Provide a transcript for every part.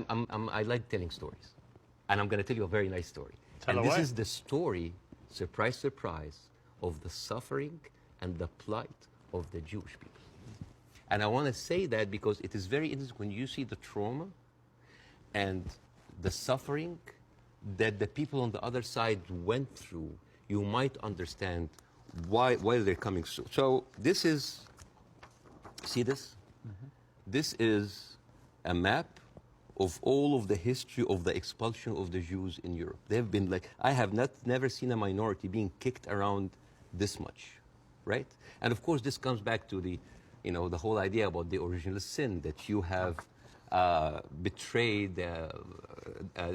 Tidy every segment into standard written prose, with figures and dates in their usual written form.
I like telling stories. And I'm going to tell you a very nice story. Tell and away. This is the story, surprise, surprise, of the suffering and the plight of the Jewish people. And I want to say that because it is very interesting when you see the trauma and the suffering that the people on the other side went through, you might understand why they're coming. So this is, see this? Mm-hmm. This is a map of all of the history of the expulsion of the Jews in Europe. They've been like, I have never seen a minority being kicked around this much, right? And of course, this comes back to the, the whole idea about the original sin, that you have betrayed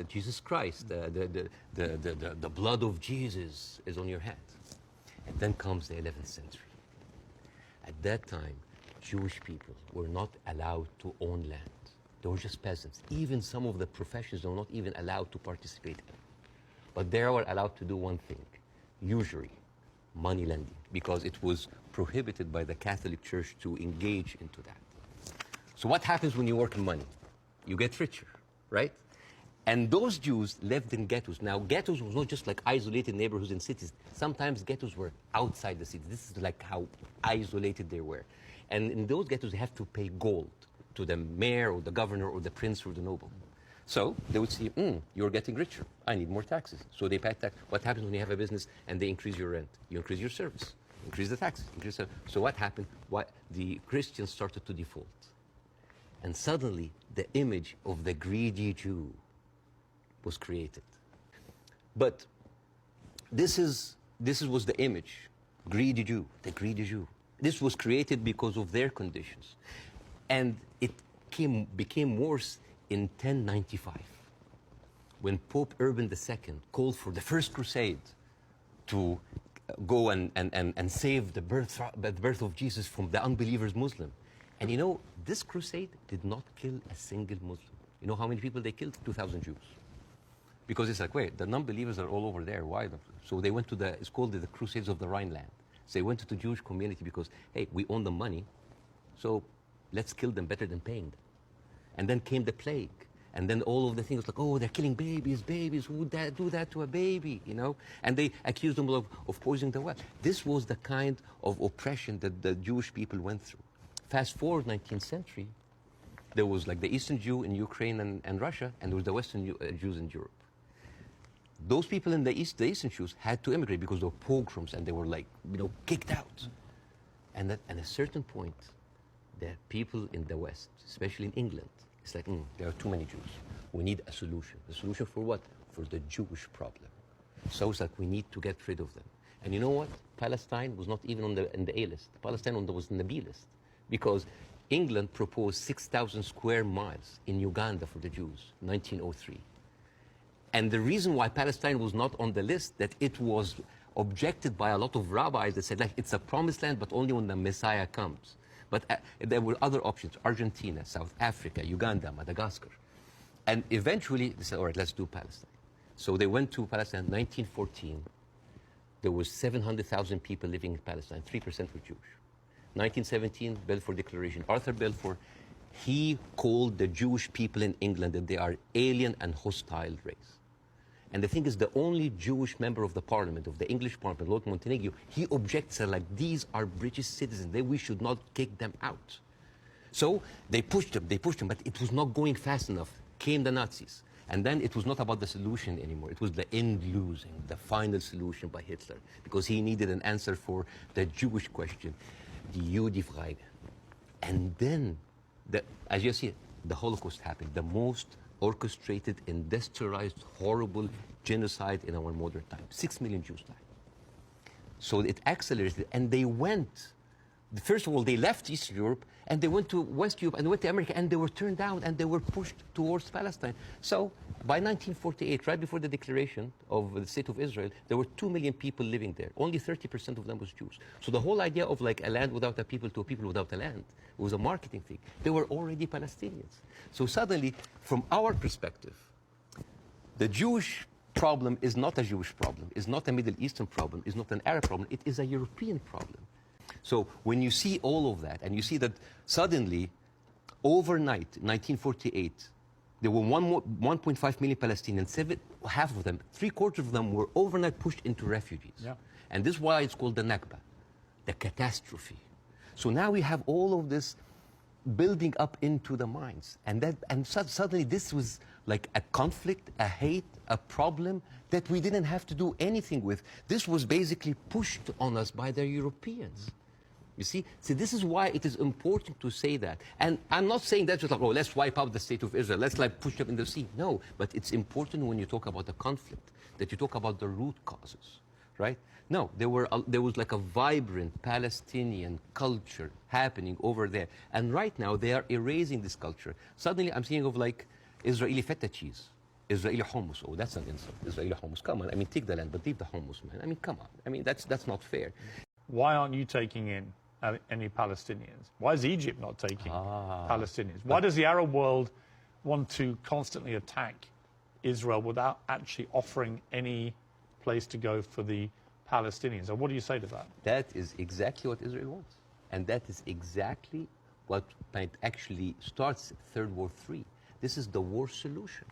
Jesus Christ. The blood of Jesus is on your hand. And then comes the 11th century. At that time, Jewish people were not allowed to own land. They were just peasants. Even some of the professions were not even allowed to participate in. But they were allowed to do one thing, usury, money lending, because it was prohibited by the Catholic Church to engage into that. So what happens when you work in money? You get richer, right? And those Jews lived in ghettos. Now, ghettos was not just like isolated neighborhoods in cities. Sometimes ghettos were outside the city. This is like how isolated they were. And in those ghettos, they have to pay gold to the mayor or the governor or the prince or the noble. So they would see, you're getting richer. I need more taxes. So they pay tax. What happens when you have a business and they increase your rent? You increase your service, increase the taxes. So what happened? The Christians started to default. And suddenly, the image of the greedy Jew was created. But this was the image, greedy Jew, the greedy Jew. This was created because of their conditions. And it became worse in 1095, when Pope Urban II called for the first crusade to go and save the birth of Jesus from the unbelievers Muslim. And this crusade did not kill a single Muslim. You know how many people they killed? 2,000 Jews. Because it's like, wait, the non-believers are all over there. Why? So they went to it's called the Crusades of the Rhineland. So they went to the Jewish community because, hey, we own the money, so let's kill them better than paying them. And then came the plague. And then all of the things like, oh, they're killing babies, who would do that to a baby, And they accused them of poisoning the well. This was the kind of oppression that the Jewish people went through. Fast forward 19th century, there was like the Eastern Jew in Ukraine and Russia, and there was the Western Jews in Europe. Those people in the Eastern Jews had to immigrate because there were pogroms and they were like, kicked out. And at a certain point, the people in the West, especially in England, it's like, there are too many Jews. We need a solution. The solution for what? For the Jewish problem. So it's like we need to get rid of them. And you know what? Palestine was not even in the A list. Palestine was in the B list. Because England proposed 6,000 square miles in Uganda for the Jews, 1903. And the reason why Palestine was not on the list, that it was objected by a lot of rabbis that said, like, it's a promised land, but only when the Messiah comes. But there were other options, Argentina, South Africa, Uganda, Madagascar. And eventually, they said, all right, let's do Palestine. So they went to Palestine in 1914. There was 700,000 people living in Palestine, 3% were Jewish. 1917, Balfour Declaration. Arthur Balfour, he called the Jewish people in England that they are alien and hostile race. And the thing is, the only Jewish member of the parliament, of the English parliament, Lord Montenegro, he objects, like, these are British citizens, we should not kick them out. So they pushed them, but it was not going fast enough. Came the Nazis. And then it was not about the solution anymore. It was the end losing, the final solution by Hitler, because he needed an answer for the Jewish question, the Judefrage. And then, as you see, the Holocaust happened, the most orchestrated, industrialized, horrible genocide in our modern time. 6 million Jews died. So it accelerated, and they went. First of all, they left East Europe, and they went to West Europe, and they went to America, and they were turned down, and they were pushed towards Palestine. So by 1948, right before the declaration of the State of Israel, there were 2 million people living there. Only 30% of them was Jews. So the whole idea of like a land without a people to a people without a land was a marketing thing. They were already Palestinians. So suddenly, from our perspective, the Jewish problem is not a Jewish problem, is not a Middle Eastern problem, is not an Arab problem, it is a European problem. So when you see all of that, and you see that suddenly, overnight, 1948, There were 1.5 million Palestinians. Half of them, 3/4 of them, were overnight pushed into refugees. Yeah. And this is why it's called the Nakba, the catastrophe. So now we have all of this building up into the minds. And suddenly this was like a conflict, a hate, a problem that we didn't have to do anything with. This was basically pushed on us by the Europeans. You see? So this is why it is important to say that. And I'm not saying that just like, oh, let's wipe out the state of Israel. Let's like push them in the sea. No, but it's important when you talk about the conflict that you talk about the root causes, right? No, there was like a vibrant Palestinian culture happening over there. And right now they are erasing this culture. Suddenly I'm thinking of like Israeli feta cheese, Israeli hummus. Oh, that's an insult. Israeli hummus. Come on. I mean, take the land, but leave the hummus, man. I mean, come on. I mean, that's not fair. Why aren't you taking in any Palestinians? Why is Egypt not taking Palestinians? Why does the Arab world want to constantly attack Israel without actually offering any place to go for the Palestinians? And what do you say to that? That is exactly what Israel wants. And that is exactly what actually starts Third War III. This is the war solution.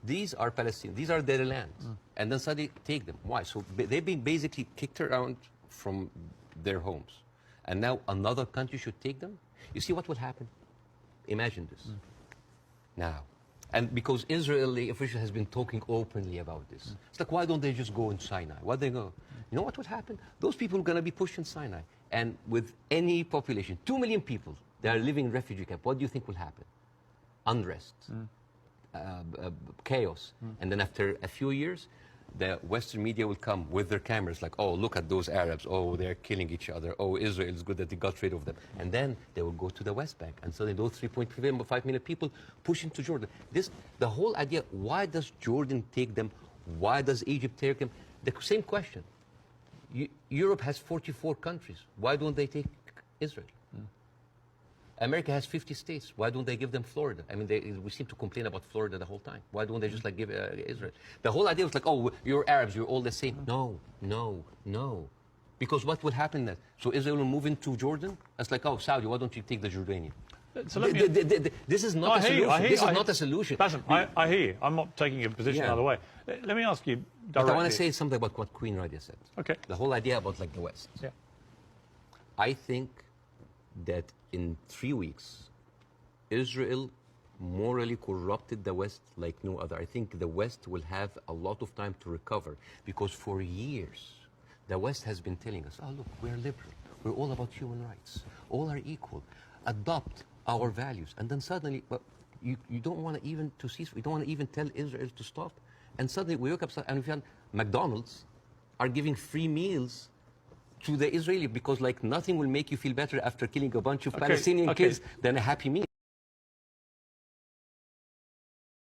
These are Palestinians. These are their lands. And then suddenly take them. Why? So they've been basically kicked around from their homes. And now another country should take them? You see what will happen? Imagine this. Now. And because Israeli official has been talking openly about this. It's like, why don't they just go in Sinai? Why they go? You know what would happen? Those people are going to be pushed in Sinai. And with any population, 2 million people, they are living in refugee camp. What do you think will happen? Unrest, chaos. And then after a few years, the Western media will come with their cameras like, oh, look at those Arabs. Oh, they're killing each other. Oh, Israel is good that they got rid of them. And then they will go to the West Bank. And so those 3.5 million people push into Jordan. The whole idea, why does Jordan take them? Why does Egypt take them? The same question. Europe has 44 countries. Why don't they take Israel? America has 50 states. Why don't they give them Florida? I mean, we seem to complain about Florida the whole time. Why don't they just like give Israel? The whole idea was like, oh, you're Arabs, you're all the same. No, no, no. Because what will happen then? So Israel will move into Jordan? It's like, oh, Saudi, why don't you take the Jordanian? So this is not a solution. This is not a solution. Listen, I hear you. I'm not taking a position either way. Let me ask you directly. But I want to say something about what Queen Radia said. Okay. The whole idea about like the West. Yeah. I think that in 3 weeks, Israel morally corrupted the West like no other. I think the West will have a lot of time to recover because for years, the West has been telling us, oh, look, we're liberal. We're all about human rights. All are equal. Adopt our values. And then suddenly, well, you don't want to even to cease. We don't want to even tell Israel to stop. And suddenly we wake up and we found McDonald's are giving free meals to the Israeli because like nothing will make you feel better after killing a bunch of Palestinian kids than a Happy Meal.